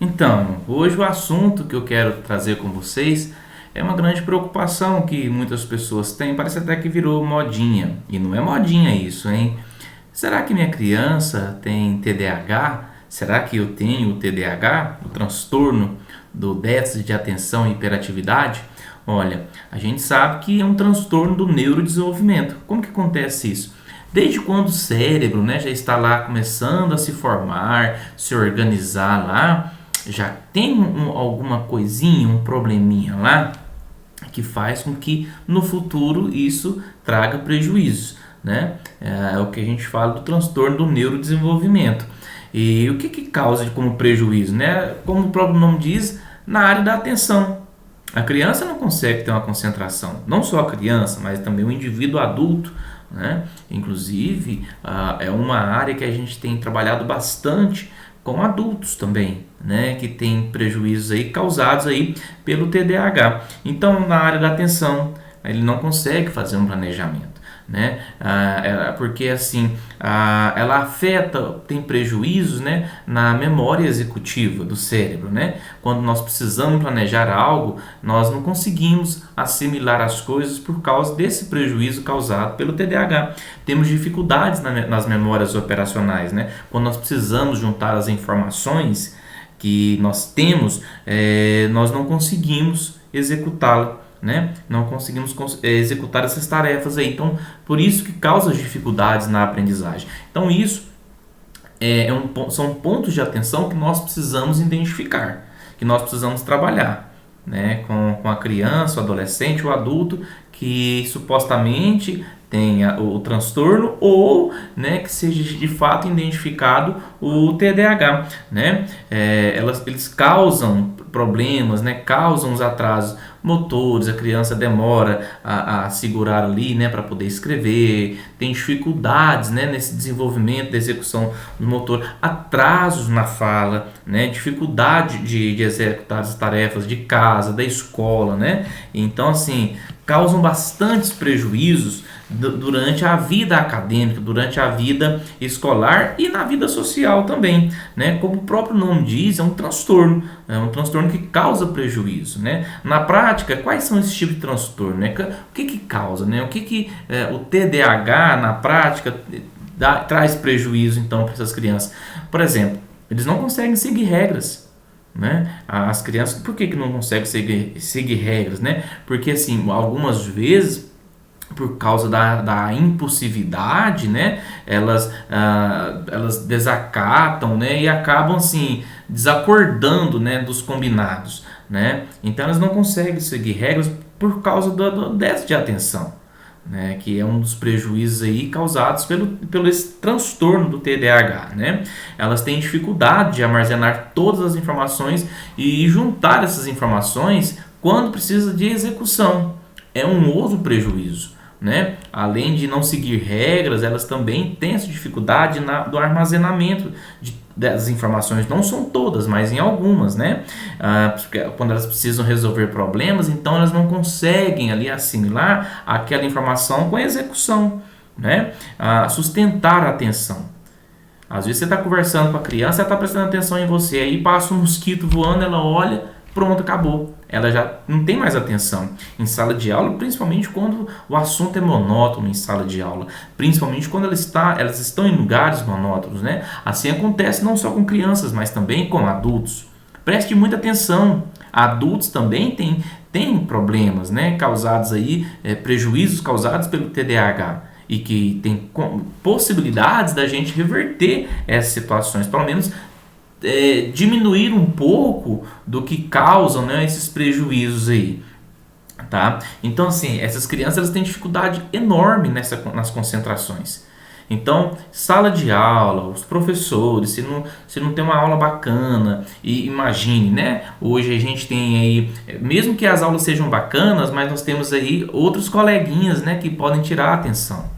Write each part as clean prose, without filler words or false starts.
Então, hoje o assunto que eu quero trazer com vocês é uma grande preocupação que muitas pessoas têm, parece até que virou modinha, e não é modinha isso, hein? Será que minha criança tem TDAH? Será que eu tenho o TDAH, o transtorno do déficit de atenção e hiperatividade? Olha, a gente sabe que é um transtorno do neurodesenvolvimento. Como que acontece isso? Desde quando o cérebro, né, já está lá começando a se formar, se organizar lá, já tem alguma coisinha, um probleminha lá que faz com que no futuro isso traga prejuízos, né? É o que a gente fala do transtorno do neurodesenvolvimento. E o que causa como prejuízo, né? Como o próprio nome diz, na área da atenção. A criança não consegue ter uma concentração, não só a criança, mas também o indivíduo adulto, né? Inclusive, é uma área que a gente tem trabalhado bastante com adultos também, né, que tem prejuízos aí causados aí pelo TDAH. Então, na área da atenção, ele não consegue fazer um planejamento, né, porque assim, ela afeta, tem prejuízos, né, na memória executiva do cérebro, né. Quando nós precisamos planejar algo, nós não conseguimos assimilar as coisas por causa desse prejuízo causado pelo TDAH. Temos dificuldades nas memórias operacionais, né, quando nós precisamos juntar as informações que nós temos, nós não conseguimos executá-la, né? Não conseguimos executar essas tarefas aí. Então, por isso que causa dificuldades na aprendizagem. Então, isso são pontos de atenção que nós precisamos identificar, que nós precisamos trabalhar, né? Com a criança, o adolescente, o adulto que supostamente tenha o transtorno ou, né, que seja de fato identificado o TDAH, né? Eles causam problemas, né? Causam os atrasos motores, a criança demora a segurar ali, né, para poder escrever, tem dificuldades, né, nesse desenvolvimento da execução do motor, atrasos na fala, né, dificuldade de executar as tarefas de casa, da escola, né? Então, assim, causam bastantes prejuízos durante a vida acadêmica, durante a vida escolar e na vida social também, né? Como o próprio nome diz, é um transtorno que causa prejuízo, né? Na prática, quais são esses tipos de transtorno, né? O que causa, né? O TDAH na prática traz prejuízo então para essas crianças? Por exemplo, eles não conseguem seguir regras, né? As crianças, por que não conseguem seguir regras, né? Porque assim, algumas vezes por causa da impulsividade, né, elas desacatam, né, e acabam assim desacordando, né, dos combinados, né? Então elas não conseguem seguir regras por causa do déficit de atenção, né, que é um dos prejuízos aí causados pelo esse transtorno do TDAH, né? Elas têm dificuldade de armazenar todas as informações e juntar essas informações quando precisa de execução. É um outro prejuízo, né? Além de não seguir regras, elas também têm essa dificuldade do armazenamento das informações. Não são todas, mas em algumas, né? Quando elas precisam resolver problemas, então elas não conseguem ali assimilar aquela informação com a execução, né? Sustentar a atenção. Às vezes você está conversando com a criança, ela está prestando atenção em você, aí passa um mosquito voando, ela olha, pronto, acabou. Ela já não tem mais atenção em sala de aula, principalmente quando o assunto é monótono em sala de aula, principalmente quando elas estão em lugares monótonos, né? Assim acontece não só com crianças, mas também com adultos. Preste muita atenção. Adultos também têm problemas, né? Causados aí, prejuízos causados pelo TDAH. E que tem possibilidades da gente reverter essas situações, pelo menos diminuir um pouco do que causam, né, esses prejuízos aí, tá? Então, assim, essas crianças elas têm dificuldade enorme nas concentrações. Então, sala de aula, os professores, se não tem uma aula bacana, e imagine, né? Hoje a gente tem aí, mesmo que as aulas sejam bacanas, mas nós temos aí outros coleguinhas, né, que podem tirar a atenção,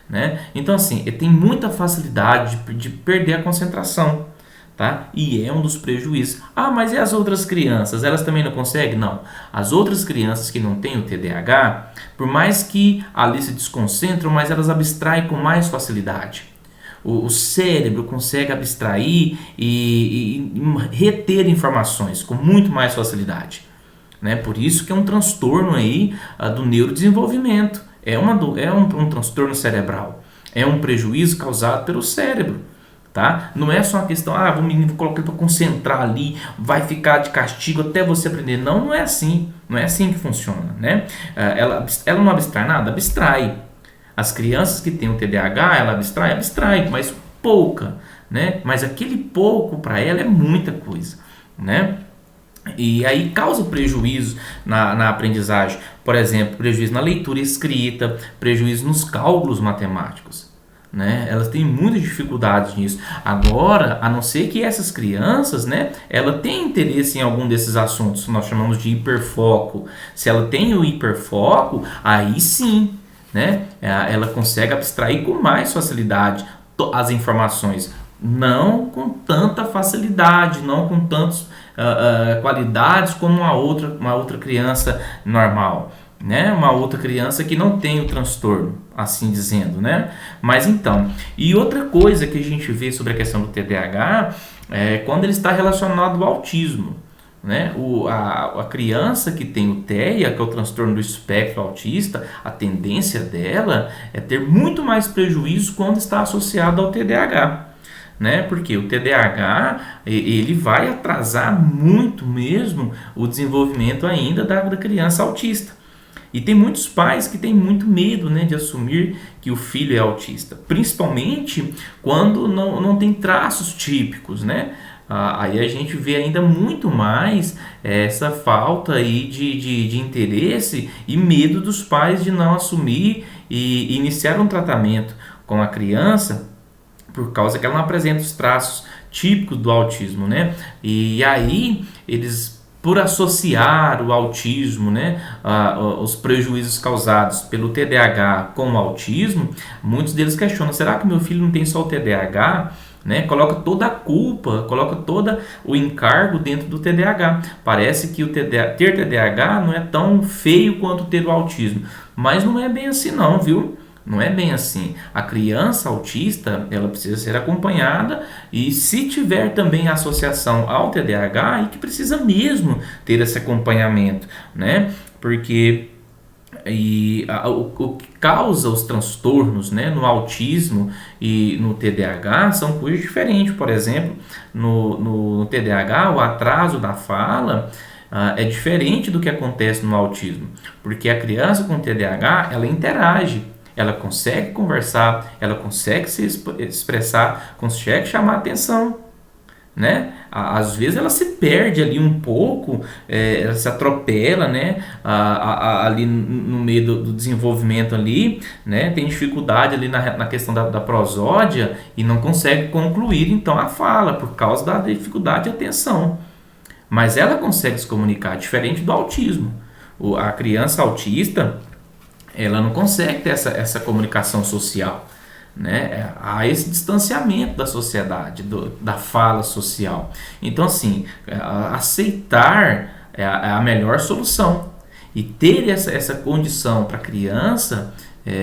né? Então, assim, tem muita facilidade de perder a concentração, tá? E é um dos prejuízos. Ah, mas e as outras crianças? Elas também não conseguem? Não. As outras crianças que não têm o TDAH, por mais que ali se desconcentram, mas elas abstraem com mais facilidade. O cérebro consegue abstrair e reter informações com muito mais facilidade, né? Por isso que é um transtorno aí do neurodesenvolvimento. É um transtorno cerebral. É um prejuízo causado pelo cérebro. Tá? Não é só uma questão, o menino vou colocar ele para concentrar ali, vai ficar de castigo até você aprender. Não, não é assim. Não é assim que funciona, né? Ela não abstrai nada? Abstrai. As crianças que têm o TDAH, ela abstrai, mas pouca, né? Mas aquele pouco para ela é muita coisa, né? E aí causa prejuízo na aprendizagem. Por exemplo, prejuízo na leitura e escrita, prejuízo nos cálculos matemáticos, né? Elas têm muitas dificuldades nisso. Agora, a não ser que essas crianças, né, ela tenha interesse em algum desses assuntos, que nós chamamos de hiperfoco. Se ela tem o hiperfoco, aí sim, né, ela consegue abstrair com mais facilidade as informações. Não com tanta facilidade, não com tantas qualidades como uma outra criança normal, né? Uma outra criança que não tem o transtorno, assim dizendo, né? Mas então, e outra coisa que a gente vê sobre a questão do TDAH é quando ele está relacionado ao autismo, né? A criança que tem o TEA, que é o transtorno do espectro autista, a tendência dela é ter muito mais prejuízo quando está associado ao TDAH. Né? Porque o TDAH ele vai atrasar muito mesmo o desenvolvimento ainda da criança autista. E tem muitos pais que têm muito medo, né, de assumir que o filho é autista, principalmente quando não tem traços típicos, né? Aí a gente vê ainda muito mais essa falta aí de interesse e medo dos pais de não assumir e iniciar um tratamento com a criança por causa que ela não apresenta os traços típicos do autismo, né? E aí eles, por associar o autismo, né, os prejuízos causados pelo TDAH com o autismo, muitos deles questionam: será que meu filho não tem só o TDAH? Né? Coloca toda a culpa, coloca todo o encargo dentro do TDAH. Parece que ter TDAH não é tão feio quanto ter o autismo, mas não é bem assim não, viu? Não é bem assim. A criança autista, ela precisa ser acompanhada e se tiver também associação ao TDAH, aí que precisa mesmo ter esse acompanhamento, né? Porque o que causa os transtornos, né, no autismo e no TDAH são coisas diferentes. Por exemplo, no TDAH, o atraso da fala é diferente do que acontece no autismo, porque a criança com TDAH, ela interage. Ela consegue conversar, ela consegue se expressar, consegue chamar atenção, né? Às vezes ela se perde ali um pouco, ela se atropela, né? Ali no meio do desenvolvimento ali, né? Tem dificuldade ali na questão da prosódia e não consegue concluir então a fala por causa da dificuldade de atenção. Mas ela consegue se comunicar, diferente do autismo. A criança autista, ela não consegue ter essa comunicação social, né? Há esse distanciamento da sociedade, da fala social. Então, assim, aceitar é a melhor solução. E ter essa condição para a criança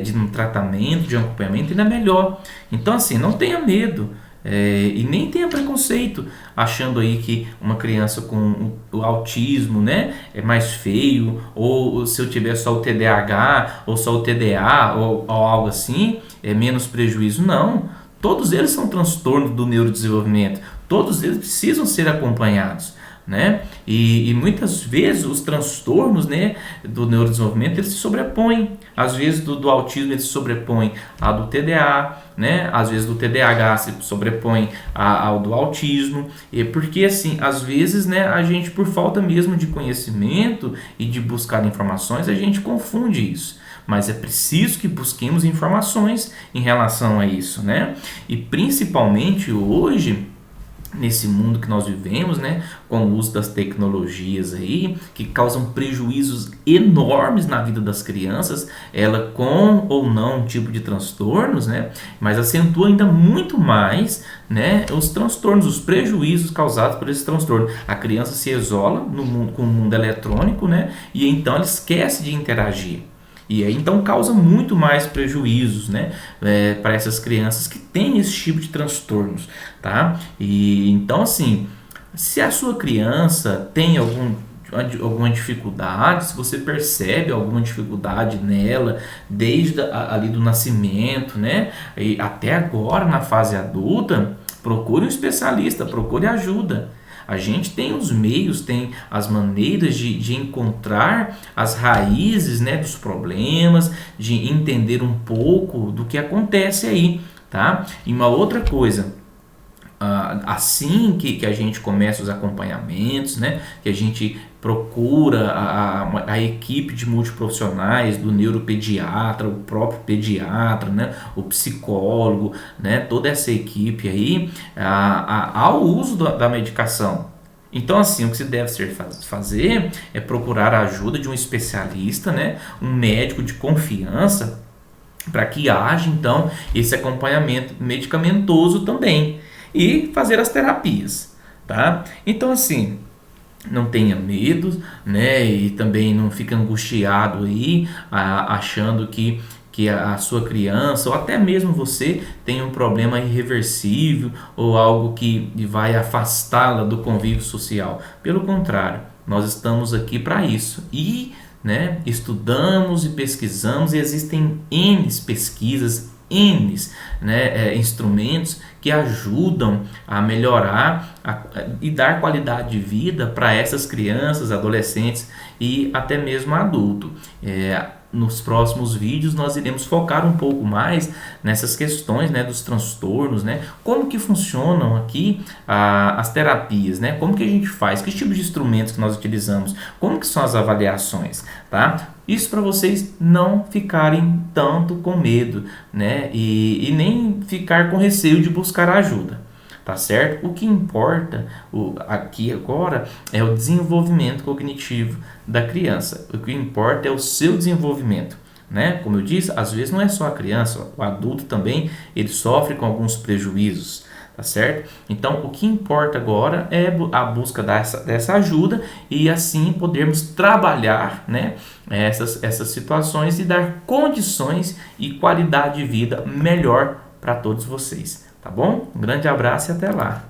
de um tratamento, de um acompanhamento, ainda é melhor. Então, assim, não tenha medo. E nem tenha preconceito achando aí que uma criança com o autismo, né, é mais feio, ou se eu tiver só o TDAH ou só o TDA ou algo assim, é menos prejuízo. Não, todos eles são transtornos do neurodesenvolvimento, todos eles precisam ser acompanhados, né? E muitas vezes os transtornos, né, do neurodesenvolvimento eles se sobrepõem. Às vezes do autismo ele se sobrepõe ao do TDA, né? Às vezes do TDAH se sobrepõe ao do autismo, porque assim, às vezes, né, a gente, por falta mesmo de conhecimento e de buscar informações, a gente confunde isso. Mas é preciso que busquemos informações em relação a isso, né? E principalmente hoje, nesse mundo que nós vivemos, né, com o uso das tecnologias aí, que causam prejuízos enormes na vida das crianças, ela com ou não um tipo de transtornos, né, mas acentua ainda muito mais, né, os transtornos, os prejuízos causados por esse transtorno. A criança se isola no mundo, com o mundo eletrônico, né, e então ela esquece de interagir. E aí então causa muito mais prejuízos, né, para essas crianças que têm esse tipo de transtornos, tá? E então assim, se a sua criança tem alguma dificuldade, se você percebe alguma dificuldade nela desde ali do nascimento, né, e até agora na fase adulta, procure um especialista, procure ajuda. A gente tem os meios, tem as maneiras de encontrar as raízes, né, dos problemas, de entender um pouco do que acontece aí, tá? E uma outra coisa, assim que a gente começa os acompanhamentos, né, que a gente procura a equipe de multiprofissionais, do neuropediatra, o próprio pediatra, né, o psicólogo, né, toda essa equipe aí, ao uso da medicação. Então, assim, o que se deve fazer é procurar a ajuda de um especialista, né, um médico de confiança, para que haja, então, esse acompanhamento medicamentoso também e fazer as terapias, tá? Então, assim, não tenha medo, né? E também não fique angustiado aí, achando que a sua criança ou até mesmo você tem um problema irreversível ou algo que vai afastá-la do convívio social. Pelo contrário, nós estamos aqui para isso e, né, estudamos e pesquisamos e existem N pesquisas, N, né, instrumentos que ajudam a melhorar e dar qualidade de vida para essas crianças, adolescentes e até mesmo adulto. Nos próximos vídeos nós iremos focar um pouco mais nessas questões, né, dos transtornos, né, como que funcionam aqui as terapias, né, como que a gente faz, que tipo de instrumentos que nós utilizamos, como que são as avaliações, tá? Isso para vocês não ficarem tanto com medo, né, e nem ficar com receio de buscar ajuda. Tá certo? O que importa aqui agora é o desenvolvimento cognitivo da criança. O que importa é o seu desenvolvimento, né? Como eu disse, às vezes não é só a criança, o adulto também ele sofre com alguns prejuízos, tá certo? Então, o que importa agora é a busca dessa ajuda e assim podermos trabalhar, né, essas situações e dar condições e qualidade de vida melhor para todos vocês. Tá bom? Um grande abraço e até lá!